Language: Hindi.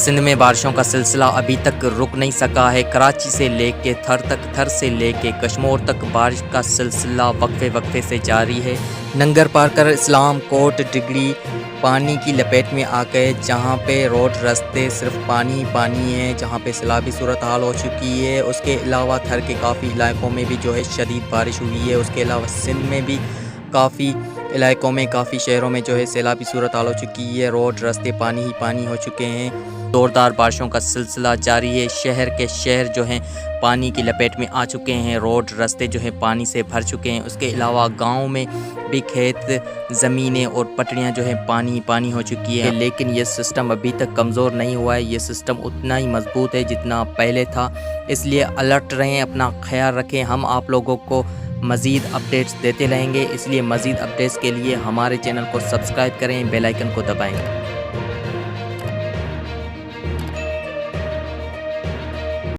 सिंध में बारिशों का सिलसिला अभी तक रुक नहीं सका है। कराची से लेके थर तक, थर से लेके कश्मीर तक बारिश का सिलसिला वक्फे वक्फे से जारी है। नंगर पार कर इस्लाम कोट डिगरी पानी की लपेट में आ गए, जहाँ पे रोड रास्ते सिर्फ पानी ही पानी है, जहाँ पे सैलाबी सूरत हाल हो चुकी है। उसके अलावा थर के काफ़ी इलाकों में भी जो है शदीद बारिश हुई है। उसके अलावा सिंध में भी काफ़ी इलाकों में, काफ़ी शहरों में जो है सैलाबी सूरत हाल हो चुकी है। रोड रास्ते पानी ही पानी हो चुके हैं। ज़ोरदार बारिशों का सिलसिला जारी है। शहर के शहर जो हैं पानी की लपेट में आ चुके हैं। रोड रास्ते जो है पानी से भर चुके हैं। उसके अलावा गाँव में भी खेत, ज़मीनें और पटड़ियाँ जो है पानी ही पानी हो चुकी है। लेकिन ये सिस्टम अभी तक कमज़ोर नहीं हुआ है। ये सिस्टम उतना ही मजबूत है जितना पहले था। इसलिए अलर्ट रहें, अपना ख्याल रखें। हम आप लोगों को मज़ीद अपडेट्स देते रहेंगे, इसलिए मज़ीद अपडेट्स के लिए हमारे चैनल को सब्सक्राइब करें, बेल आइकन को दबाएं।